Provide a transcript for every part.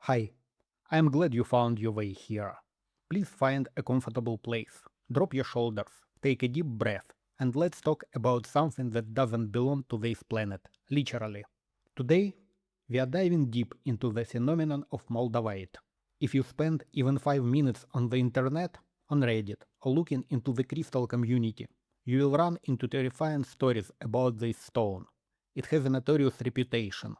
Hi, I am glad you found your way here. Please find a comfortable place, drop your shoulders, take a deep breath, and let's talk about something that doesn't belong to this planet, literally. Today, we are diving deep into the phenomenon of Moldavite. If you spend even 5 minutes on the internet, on Reddit, or looking into the crystal community, you will run into terrifying stories about this stone. It has a notorious reputation.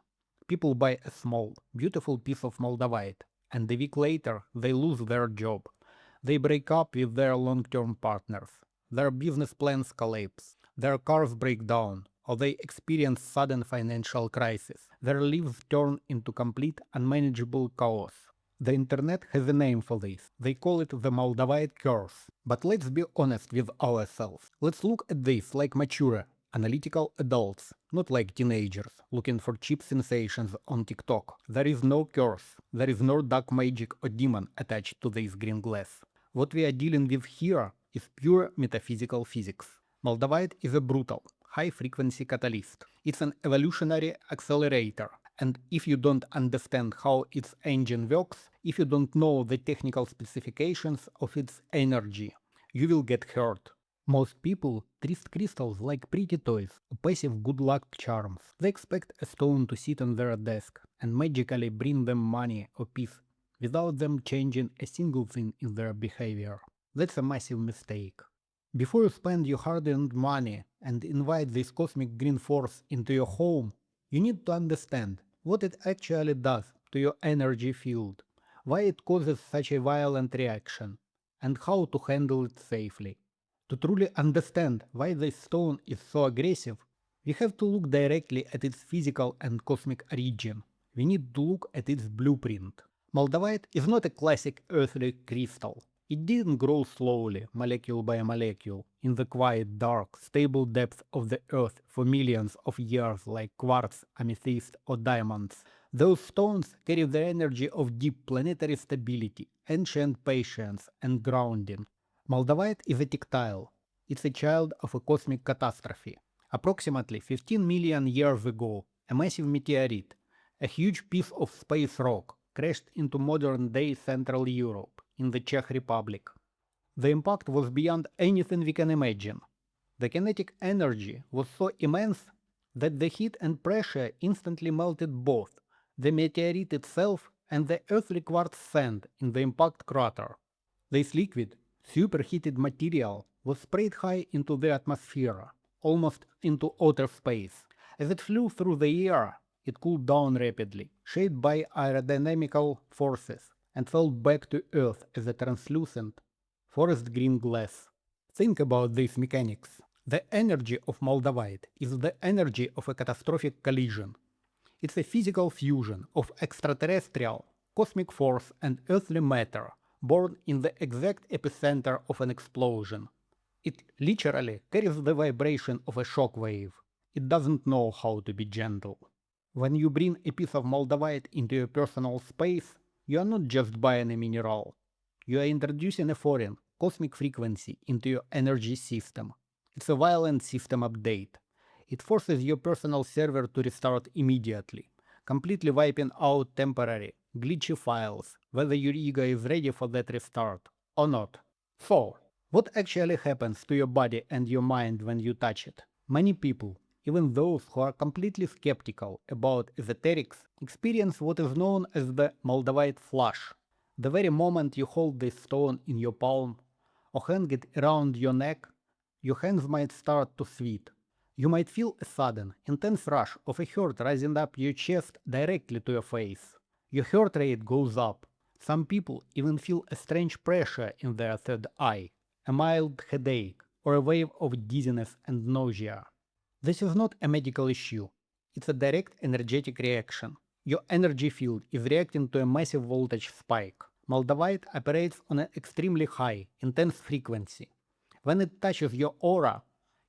People buy a small, beautiful piece of Moldavite, and a week later they lose their job. They break up with their long-term partners. Their business plans collapse. Their cars break down, or they experience sudden financial crisis. Their lives turn into complete unmanageable chaos. The internet has a name for this. They call it the Moldavite Curse. But let's be honest with ourselves. Let's look at this like mature, analytical adults, not like teenagers looking for cheap sensations on TikTok. There is no curse, there is no dark magic or demon attached to this green glass. What we are dealing with here is pure metaphysical physics. Moldavite is a brutal, high-frequency catalyst. It's an evolutionary accelerator. And if you don't understand how its engine works, if you don't know the technical specifications of its energy, you will get hurt. Most people treat crystals like pretty toys or passive good luck charms. They expect a stone to sit on their desk and magically bring them money or peace without them changing a single thing in their behavior. That's a massive mistake. Before you spend your hard-earned money and invite this cosmic green force into your home, you need to understand what it actually does to your energy field, why it causes such a violent reaction, and how to handle it safely. To truly understand why this stone is so aggressive, we have to look directly at its physical and cosmic origin. We need to look at its blueprint. Moldavite is not a classic earthly crystal. It didn't grow slowly, molecule by molecule, in the quiet, dark, stable depths of the earth for millions of years like quartz, amethyst, or diamonds. Those stones carry the energy of deep planetary stability, ancient patience, and grounding. Moldavite is a tektile. It's a child of a cosmic catastrophe. Approximately 15 million years ago, a massive meteorite, a huge piece of space rock, crashed into modern-day Central Europe, in the Czech Republic. The impact was beyond anything we can imagine. The kinetic energy was so immense that the heat and pressure instantly melted both the meteorite itself and the earthly quartz sand in the impact crater. This liquid, superheated material was sprayed high into the atmosphere, almost into outer space. As it flew through the air, it cooled down rapidly, shaped by aerodynamical forces, and fell back to Earth as a translucent, forest green glass. Think about these mechanics. The energy of Moldavite is the energy of a catastrophic collision. It's a physical fusion of extraterrestrial, cosmic force and earthly matter, born in the exact epicenter of an explosion. It literally carries the vibration of a shock wave. It doesn't know how to be gentle. When you bring a piece of Moldavite into your personal space, you are not just buying a mineral. You are introducing a foreign, cosmic frequency into your energy system. It's a violent system update. It forces your personal server to restart immediately, completely wiping out temporary, glitchy files, whether your ego is ready for that restart or not. So, what actually happens to your body and your mind when you touch it? Many people, even those who are completely skeptical about esoterics, experience what is known as the Moldavite flush. The very moment you hold this stone in your palm or hang it around your neck, your hands might start to sweat. You might feel a sudden, intense rush of a heart rising up your chest directly to your face. Your heart rate goes up. Some people even feel a strange pressure in their third eye, a mild headache, or a wave of dizziness and nausea. This is not a medical issue. It's a direct energetic reaction. Your energy field is reacting to a massive voltage spike. Moldavite operates on an extremely high, intense frequency. When it touches your aura,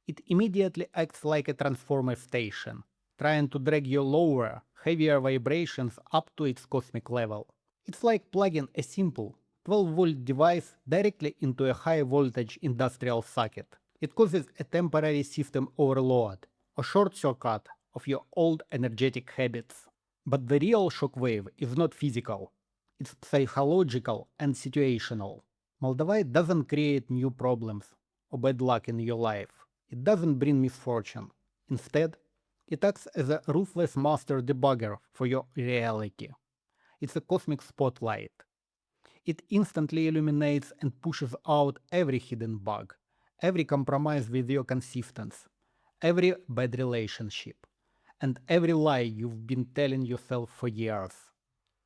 it immediately acts like a transformer station, trying to drag your lower, heavier vibrations up to its cosmic level. It's like plugging a simple 12-volt device directly into a high-voltage industrial socket. It causes a temporary system overload, or short circuit of your old energetic habits. But the real shockwave is not physical. It's psychological and situational. Moldavite doesn't create new problems or bad luck in your life. It doesn't bring misfortune. Instead, it acts as a ruthless master debugger for your reality. It's a cosmic spotlight. It instantly illuminates and pushes out every hidden bug, every compromise with your consistency, every bad relationship, and every lie you've been telling yourself for years.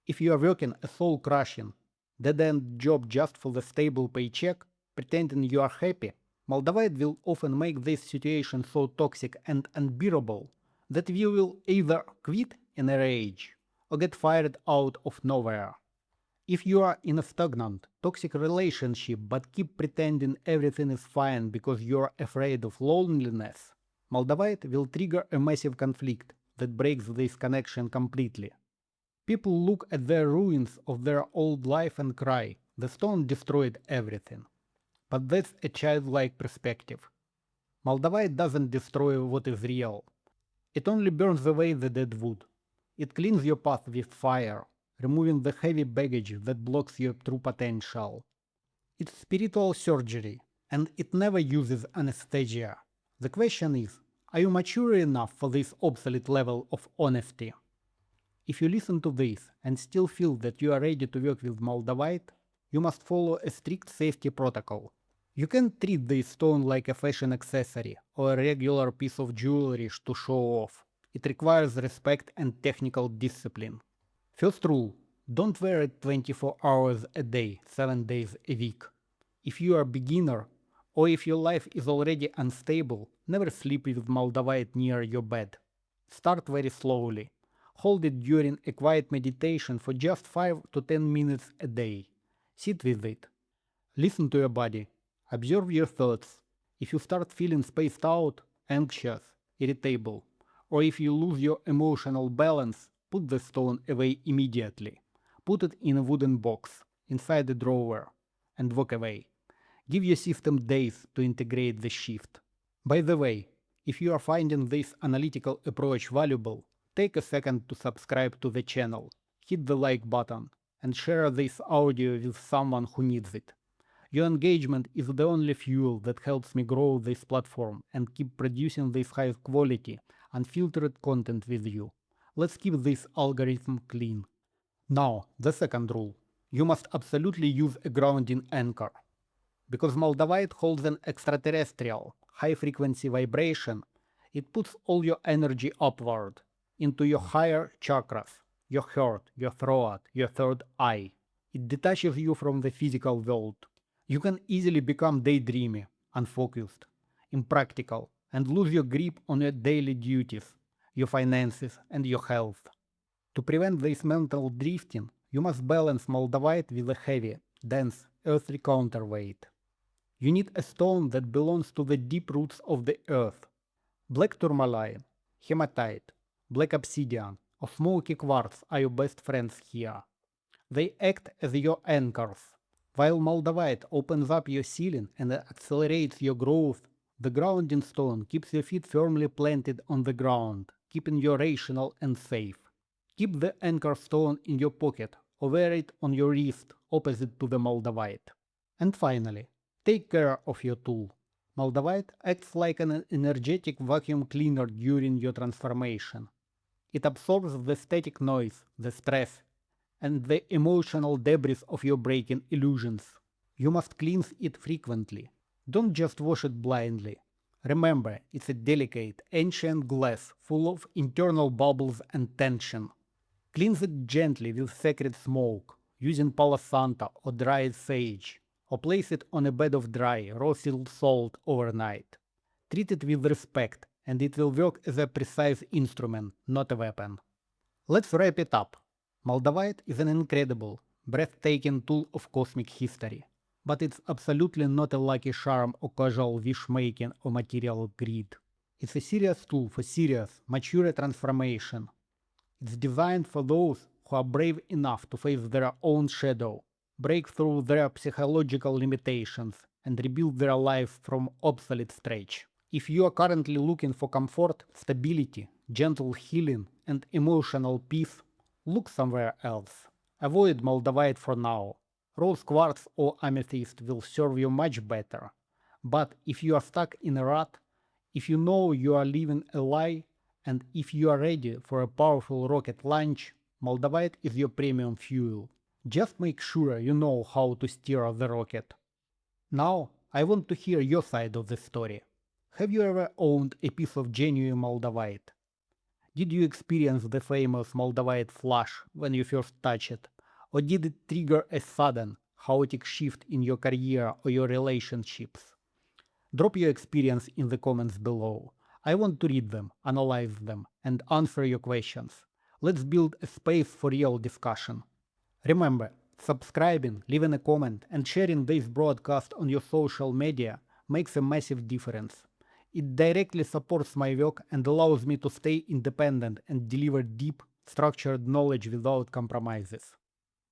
If you are working a soul crushing, dead end job just for the stable paycheck, pretending you are happy, Moldavite will often make this situation so toxic and unbearable that you will either quit in a rage or get fired out of nowhere. If you are in a stagnant, toxic relationship but keep pretending everything is fine because you are afraid of loneliness, Moldavite will trigger a massive conflict that breaks this connection completely. People look at the ruins of their old life and cry, the stone destroyed everything. But that's a childlike perspective. Moldavite doesn't destroy what is real. It only burns away the dead wood. It cleans your path with fire, removing the heavy baggage that blocks your true potential. It's spiritual surgery, and it never uses anesthesia. The question is, are you mature enough for this obsolete level of honesty? If you listen to this and still feel that you are ready to work with Moldavite, you must follow a strict safety protocol. You can't treat this stone like a fashion accessory or a regular piece of jewelry to show off. It requires respect and technical discipline. First rule, don't wear it 24 hours a day, 7 days a week. If you are a beginner or if your life is already unstable, never sleep with Moldavite near your bed. Start very slowly. Hold it during a quiet meditation for just 5 to 10 minutes a day. Sit with it. Listen to your body. Observe your thoughts. If you start feeling spaced out, anxious, irritable, or if you lose your emotional balance, put the stone away immediately. Put it in a wooden box, inside a drawer, and walk away. Give your system days to integrate the shift. By the way, if you are finding this analytical approach valuable, take a second to subscribe to the channel, hit the like button, and share this audio with someone who needs it. Your engagement is the only fuel that helps me grow this platform and keep producing this high quality, unfiltered content with you. Let's keep this algorithm clean. Now, the second rule. You must absolutely use a grounding anchor. Because Moldavite holds an extraterrestrial, high-frequency vibration, it puts all your energy upward, into your higher chakras, your heart, your throat, your third eye. It detaches you from the physical world. You can easily become daydreamy, unfocused, impractical, and lose your grip on your daily duties, your finances, and your health. To prevent this mental drifting, you must balance Moldavite with a heavy, dense, earthly counterweight. You need a stone that belongs to the deep roots of the earth. Black tourmaline, hematite, black obsidian, or smoky quartz are your best friends here. They act as your anchors. While Moldavite opens up your ceiling and accelerates your growth, the grounding stone keeps your feet firmly planted on the ground, keeping you rational and safe. Keep the anchor stone in your pocket or wear it on your wrist opposite to the Moldavite. And finally, take care of your tool. Moldavite acts like an energetic vacuum cleaner during your transformation. It absorbs the static noise, the stress, and the emotional debris of your breaking illusions. You must cleanse it frequently. Don't just wash it blindly. Remember, it's a delicate, ancient glass full of internal bubbles and tension. Cleanse it gently with sacred smoke, using Palo Santo or dried sage, or place it on a bed of dry, raw-sealed salt overnight. Treat it with respect, and it will work as a precise instrument, not a weapon. Let's wrap it up. Moldavite is an incredible, breathtaking tool of cosmic history, but it's absolutely not a lucky charm or casual wish-making or material greed. It's a serious tool for serious, mature transformation. It's designed for those who are brave enough to face their own shadow, break through their psychological limitations, and rebuild their life from obsolete stretch. If you are currently looking for comfort, stability, gentle healing, and emotional peace, look somewhere else. Avoid Moldavite for now. Rose quartz or amethyst will serve you much better. But if you are stuck in a rut, if you know you are living a lie, and if you are ready for a powerful rocket launch, Moldavite is your premium fuel. Just make sure you know how to steer the rocket. Now, I want to hear your side of the story. Have you ever owned a piece of genuine Moldavite? Did you experience the famous Moldavite flash when you first touched it? Or did it trigger a sudden, chaotic shift in your career or your relationships? Drop your experience in the comments below. I want to read them, analyze them, and answer your questions. Let's build a space for real discussion. Remember, subscribing, leaving a comment, and sharing this broadcast on your social media makes a massive difference. It directly supports my work and allows me to stay independent and deliver deep, structured knowledge without compromises.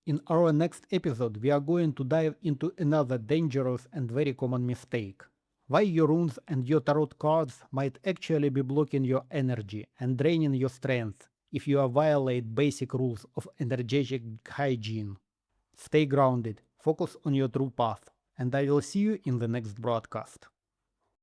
In our next episode, we are going to dive into another dangerous and very common mistake. Why your runes and your tarot cards might actually be blocking your energy and draining your strength if you violate basic rules of energetic hygiene. Stay grounded, focus on your true path, and I will see you in the next broadcast.